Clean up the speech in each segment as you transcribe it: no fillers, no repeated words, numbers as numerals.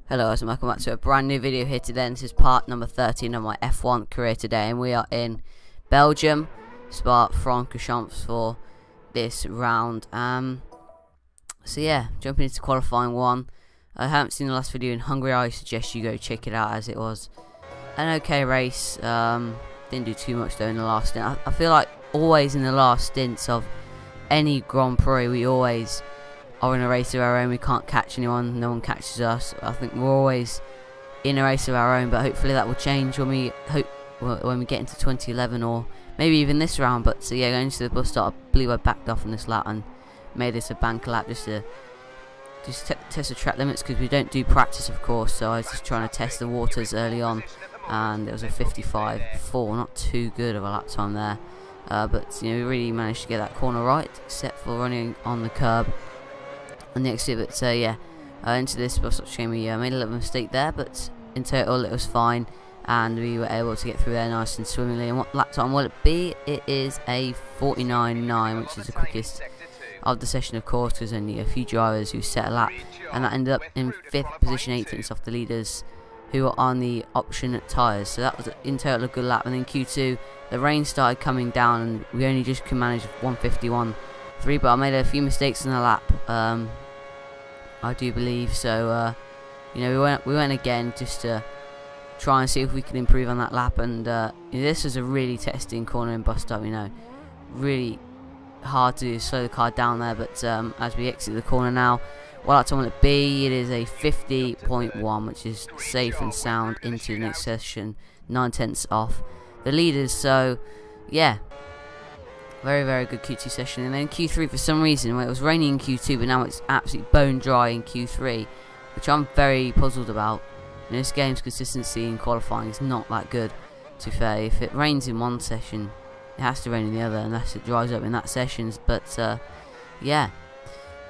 Hello guys, and welcome back to a brand new video here today. This is part number 13 of my F1 career today, and we are in Belgium, Spa-Francorchamps for this round. So yeah, jumping into qualifying one. I haven't seen the last video in Hungary. I suggest you go check it out, as it was an okay race. Didn't do too much though in the last stint. I feel like always in the last stints of any Grand Prix, we always are in a race of our own. We can't catch anyone, no one catches us. I think we're always in a race of our own, but hopefully that will change when we get into 2011 or maybe even this round. But so yeah, going to the bus stop, I believe I backed off on this lap and made this a banker lap just to test the track limits, because we don't do practice of course, so I was just trying to test the waters early on, and it was a 55.4, not too good of a lap time there, but you know, we really managed to get that corner right, except for running on the curb on the exit. So yeah, into this bus stop chain, we made a little mistake there, but in total it was fine, and we were able to get through there nice and swimmingly. And what lap time will it be? It is a 49.9, which is the quickest of the session of course, because only a few drivers who set a lap, and that ended up in 5th position, 8th off the leaders who were on the option tyres. So that was in total a good lap. And then Q2, the rain started coming down, and we only just could manage 151.3, but I made a few mistakes in the lap, I do believe. So you know, we went again just to try and see if we could improve on that lap. And this was a really testing corner in bus stop, you know, really hard to slow the car down there. But as we exit the corner now, what lap time will it be? It is a 50.1, which is safe and sound into the next session, 9/10 off the leaders. So yeah, very, very good Q2 session. And then Q3, for some reason, well, it was raining in Q2, but now it's absolutely bone dry in Q3, which I'm very puzzled about. In this game's consistency in qualifying is not that good, to be fair. If it rains in one session, it has to rain in the other, unless it dries up in that session. But yeah,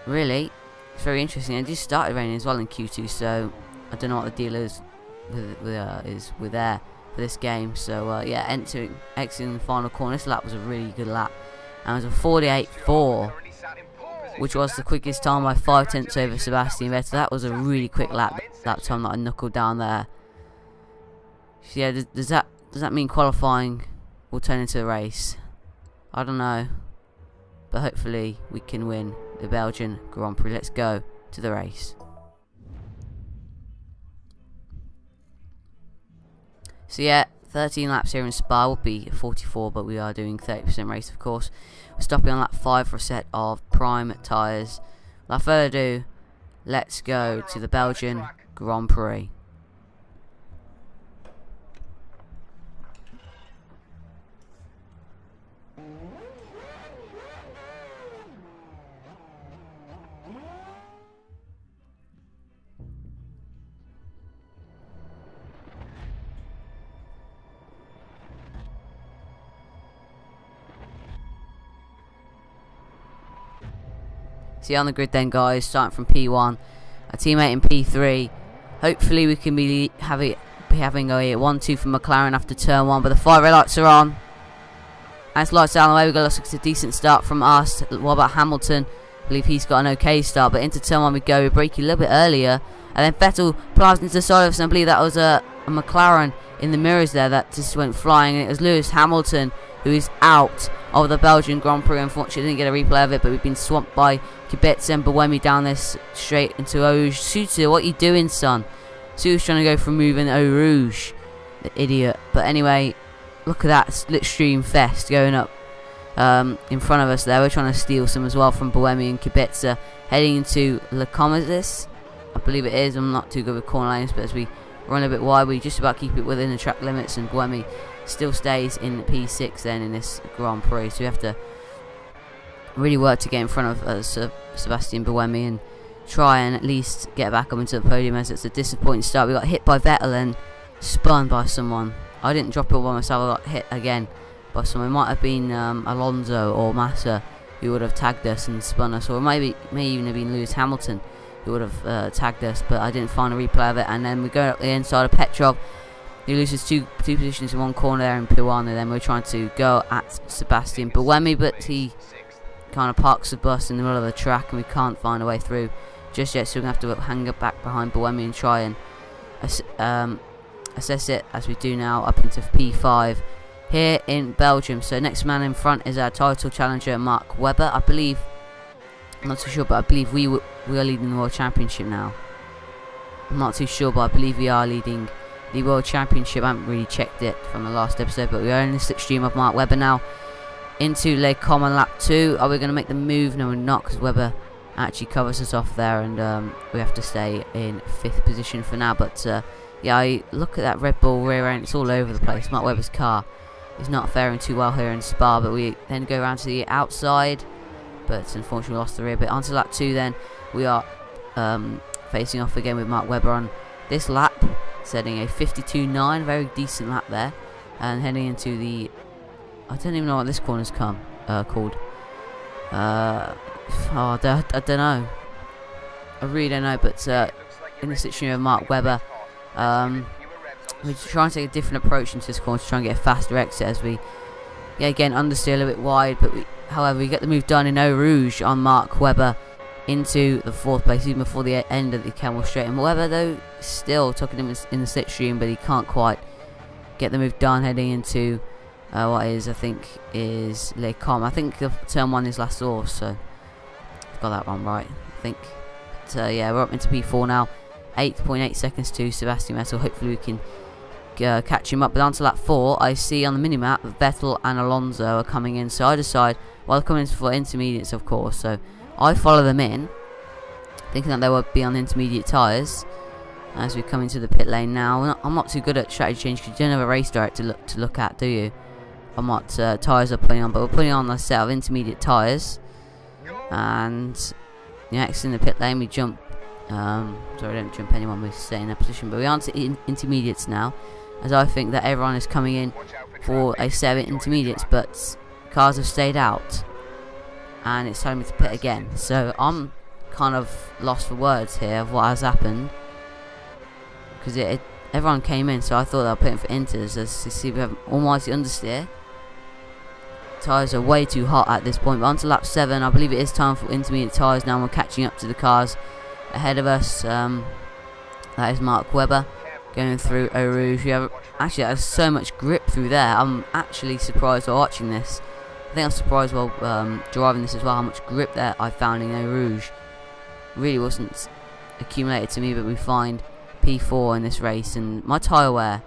really, it's very interesting. It just started raining as well in Q2, so I don't know what the deal is with there for this game. So yeah, exiting the final corner. This lap was a really good lap, and it was a 48.4, which was the quickest time by 5/10 over Sebastian Vettel. That was a really quick lap, that time that I knuckled down there. So yeah, does that mean qualifying will turn into a race? I don't know, but hopefully we can win the Belgian Grand Prix. Let's go to the race. So yeah, 13 laps here in Spa will be 44, but we are doing 30% race of course. We're stopping on lap 5 for a set of prime tyres. Without further ado, let's go to the Belgian Grand Prix. See on the grid then, guys, starting from P1, a teammate in P3. Hopefully we can be having a 1-2 from McLaren after turn 1, but the 5 red lights are on. As lights down the way, we've got a decent start from us. What about Hamilton? I believe he's got an okay start, but into turn 1 we go. We're braking a little bit earlier, and then Vettel plies into the side of us, and I believe that was a McLaren in the mirrors there that just went flying, and it was Lewis Hamilton who is out of the Belgian Grand Prix. Unfortunately, didn't get a replay of it, but we've been swamped by Kibetz and Buemi down this straight into Eau Rouge. Suter, what are you doing, son? Suter's trying to go for moving Eau Rouge, the idiot. But anyway, look at that slipstream fest going up in front of us there. We're trying to steal some as well from Buemi and Kibetz, heading into Le Comazis, I believe it is. I'm not too good with corner lanes, but as we run a bit wide, we just about keep it within the track limits, and Buemi still stays in P6 then in this Grand Prix. So we have to really work to get in front of Sebastian Buemi and try and at least get back up into the podium, as it's a disappointing start. We got hit by Vettel and spun by someone. I didn't drop it all by myself, I got hit again by someone. It might have been Alonso or Massa who would have tagged us and spun us, or it may even have been Lewis Hamilton who would have tagged us, but I didn't find a replay of it. And then we go up the inside of Petrov. He loses two positions in one corner there in P1, and then we're trying to go at Sebastian Buemi, but he kind of parks the bus in the middle of the track, and we can't find a way through just yet, so we're going to have to hang up back behind Buemi and try and assess it as we do now up into P5 here in Belgium. So next man in front is our title challenger Mark Webber. I believe, I'm not too sure, but I believe we are leading the World Championship now. I'm not too sure, but I believe we are leading the World Championship. I haven't really checked it from the last episode, but we are in the slipstream of Mark Webber now into Le Common lap 2. Are we going to make the move? No, we're not, because Webber actually covers us off there, and we have to stay in 5th position for now. But yeah, I look at that Red Bull rear end, it's all over the place. Mark Webber's car is not faring too well here in Spa, but we then go around to the outside, but unfortunately we lost the rear bit. Onto lap 2 then, we are facing off again with Mark Webber on this lap, setting a 52.9, very decent lap there, and heading into the, I don't even know what this corner's called. I don't know. I really don't know, but in the situation of Mark Webber, we're trying to take a different approach into this corner to try and get a faster exit as we, yeah, again, understeer a little bit wide, but however, we get the move done in Eau Rouge on Mark Webber into the 4th place, even before the end of the Camel Straight. And Webber, though, still tucking him in the slipstream, but he can't quite get the move done heading into what is, I think, is Le Com. I think the turn 1 is La Source, so I've got that one right, I think. But yeah, we're up into P4 now. 8.8 seconds to Sebastian Vettel. Hopefully we can catch him up. But on to lap 4, I see on the minimap Vettel and Alonso are coming in side to side. Well, they're coming in for intermediates, of course. So I follow them in, thinking that they will be on intermediate tyres. As we come into the pit lane now, I'm not too good at strategy change because you don't have a race director to look at, do you? On what tyres are putting on, but we're putting on a set of intermediate tyres. And next in the pit lane we jump. Sorry, don't jump anyone, we stay in that position. But we aren't intermediates now, as I think that everyone is coming in for a set of intermediates, but cars have stayed out, and it's time to pit again. So I'm kind of lost for words here of what has happened, because everyone came in, so I thought they were pitting for inters. As you see, we have almighty understeer. Tyres are way too hot at this point. But on to lap 7, I believe it is time for intermediate tyres now. We're catching up to the cars ahead of us. That is Mark Webber going through Eau Rouge. We have actually has so much grip through there. I'm actually surprised while watching this. I think I'm surprised while driving this as well, how much grip there I found in Eau Rouge. Really wasn't accumulated to me, but we find P4 in this race, and my tyre wear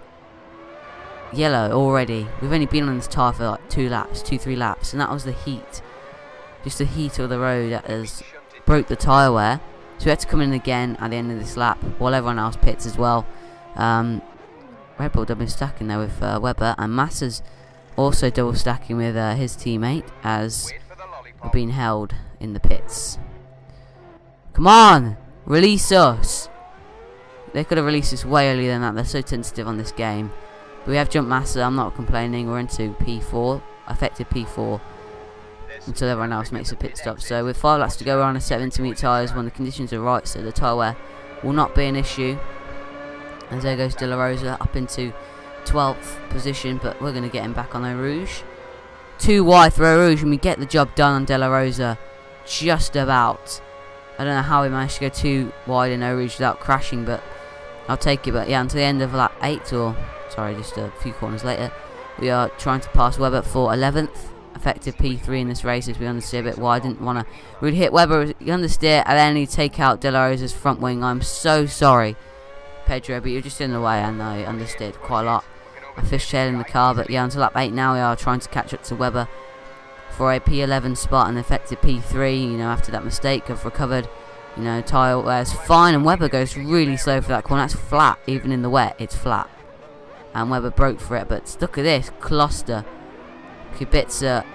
yellow already. We've only been on this tyre for like 2-3 laps, and that was the heat, just the heat of the road that has broke the tyre wear. So we had to come in again at the end of this lap while everyone else pits as well. Red Bull double stacking there with Webber, and Massa's also double stacking with his teammate as we're being held in the pits. Come on, release us. They could have released us way earlier than that. They're so tentative on this game. But we have jumped Massa. I'm not complaining. We're into P4, effective P4, until everyone else makes a pit stop. So with 5 laps to go, we're on a 7 intermediate tyres when the conditions are right, so the tyre wear will not be an issue. As there goes De La Rosa up into 12th position, but we're going to get him back on Eau Rouge. Too wide for Eau Rouge, and we get the job done on De La Rosa just about. I don't know how we managed to go too wide in Eau Rouge without crashing, but I'll take it. But yeah, until the end of lap 8, or sorry, just a few corners later, we are trying to pass Webber for 11th. Effective P3 in this race as we understeer a bit wide. I didn't want to really hit Webber. You understeer and then you take out De La Rosa's front wing. I'm so sorry, Pedro, but you're just in the way, and I understeered quite a lot. I fishtailed in the car, but yeah, until lap 8 now we are trying to catch up to Webber for a P11 spot and effective P3. You know, after that mistake, I've recovered. You know, tyre wear's fine, and Webber goes really slow for that corner. That's flat, even in the wet, it's flat. And Webber broke for it, but look at this cluster. Kubica,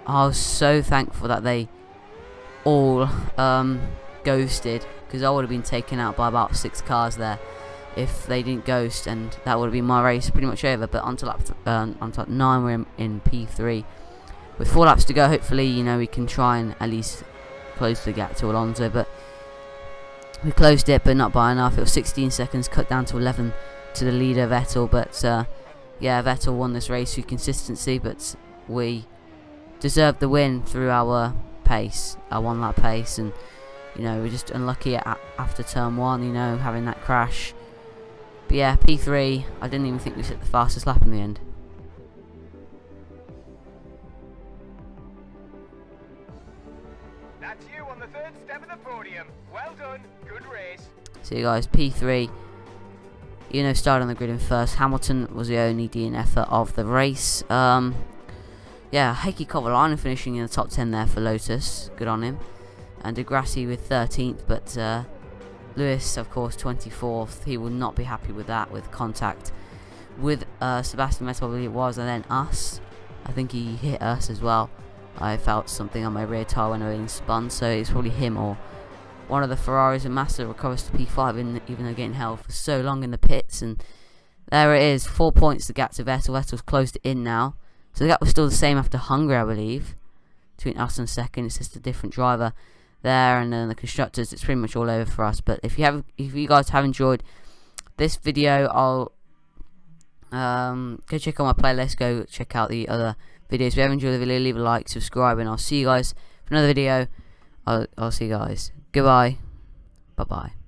I was so thankful that they all ghosted, because I would have been taken out by about 6 cars there if they didn't ghost, and that would have been my race pretty much over. But onto lap 9, we're in P3 with 4 laps to go. Hopefully, you know, we can try and at least close the gap to Alonso, but we closed it, but not by enough. It was 16 seconds, cut down to 11 to the leader Vettel. But yeah, Vettel won this race through consistency, but we deserved the win through our pace, our 1 lap pace. And you know, we're just unlucky after turn 1, you know, having that crash. But yeah, P3, I didn't even think we set the fastest lap in the end. That's you on the third step of the podium. Well done, good race. So you guys, P3, started on the grid in first. Hamilton was the only DNFer of the race. Yeah, Heikki Kovalainen finishing in the top 10 there for Lotus. Good on him. And Degrassi with 13th, but Lewis, of course, 24th. He will not be happy with that, with contact with Sebastian Vettel, I believe it was, and then us. I think he hit us as well. I felt something on my rear tyre when I was being spun, so it's probably him or one of the Ferraris, and Massa recovers to P5, even though getting held for so long in the pits. And there it is, 4 points the gap to Vettel. Vettel's closed it in now. So the gap was still the same after Hungary, I believe, between us and second. It's just a different driver there, and then the constructors. It's pretty much all over for us. But if you guys have enjoyed this video, I'll go check out my playlist. Go check out the other videos. If you have enjoyed the video, leave a like, subscribe, and I'll see you guys for another video. I'll see you guys. Goodbye. Bye bye.